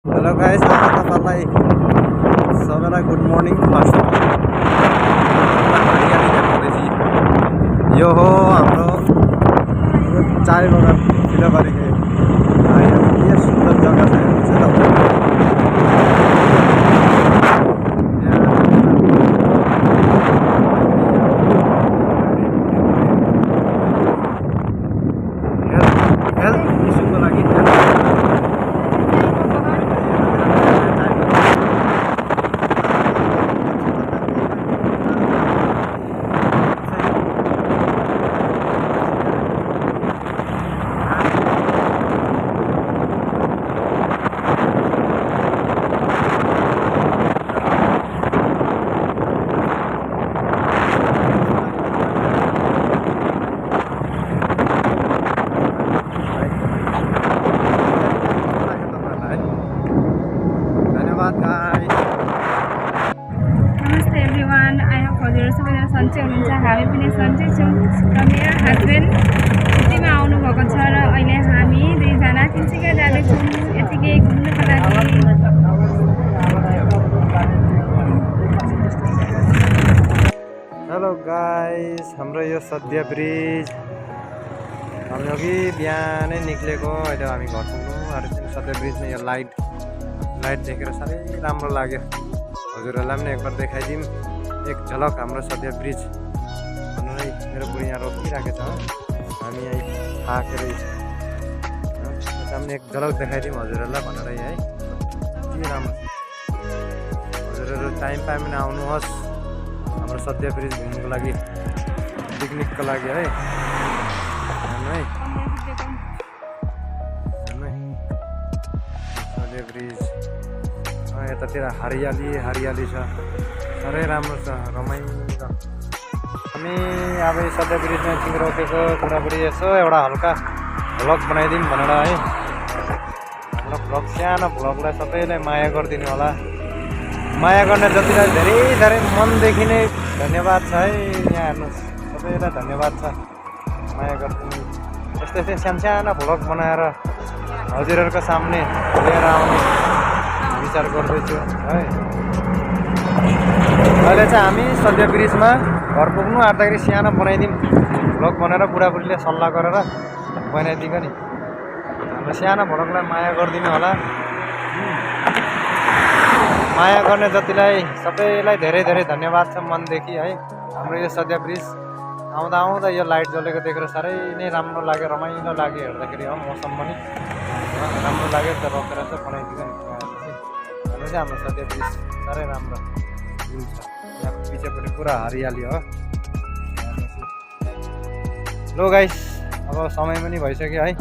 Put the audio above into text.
Hello guys, तपाईलाई सबैलाई good morning. First हरियाली देख्दैछ। यो हो हाम्रो चाय बगान सिलगढीको। के सुन्दर जग्गा छ हेर्नुहोस् है। हेल्थ इस्युको लागि नमस्ते एभ्रिवान, आई होप हजुरहरू सबैजना सन्चै हुनुहुन्छ। हामी पनि सन्चै छौँ र मेरो हस्बेन्ड छुट्टीमा आउनुभएको छ र अहिले हामी दुईजना तिनचुकिया जाँदैछौँ यतिकै घुम्नुको लागि। हेलो गाइस, हाम्रो यो सद्य ब्रिज हामी अघि बिहानै निक्लेको, अहिले हामी घर पुग्नु आँटेको। सद्य ब्रिजमा यो लाइट देखेर साह्रै राम्रो लाग्यो। हजुरहरूलाई पनि एकबार देखाइदिउँ एक झलक हाम्रो सद्य ब्रिज भनेर। मेरो बुढी यहाँ रोकिराखेको छ, हामी यहीँ थाकेर पनि एक झलक देखाइदिउँ हजुरहरूलाई भनेर है। के राम्रो, हजुरहरू टाइम पायो भने आउनुहोस् हाम्रो सद्य ब्रिज घुम्नुको लागि, पिकनिकको लागि है। सद्य ब्रिज यतातिर हरियाली छ, साह्रै राम्रो छ, रमाइलो। हामी अब सद्य ब्रिजमा एकछिन रोकेको बुढाबुढी यसो एउटा हल्का भ्लग बनाइदिउँ भनेर है। हाम्रो भ्लग, सानो भ्लगलाई सबैलाई माया गरिदिनु होला। माया गर्ने जतिलाई धेरै मनदेखि नै धन्यवाद छ है। यहाँ हेर्नुहोस्, सबैलाई धन्यवाद छ माया गरिदिनु। यस्तै सानो भ्लग बनाएर हजुरहरूको सामने लिएर आउने विचार गर्दैछु है। अहिले चाहिँ हामी सद्य ब्रिजमा घर पुग्नु आँट्दाखेरि सानो बनाइदिउँ भ्लग बनाएर, बुढाबुढीले सल्लाह गरेर बनाइदिएको नि। हाम्रो सानो भ्लगलाई माया गरिदिनु होला। माया गर्ने जतिलाई सबैलाई धेरै धन्यवाद छ मनदेखि है। हाम्रो यो सद्य ब्रिज आउँदा यो लाइट जलेको देखेर साह्रै नै राम्रो लाग्यो, रमाइलो लाग्यो हेर्दाखेरि। हो, मौसम पनि राम्रो लाग्यो, त रोकेर चाहिँ बनाइदिएको नि। हेर्नु चाहिँ हाम्रो सद्य ब्रिज साह्रै राम्रो भ्यू छ। यहाँ पछिपट्टि पुरा हरियाली हो। लो गाइस, अब समय पनि भइसक्यो है।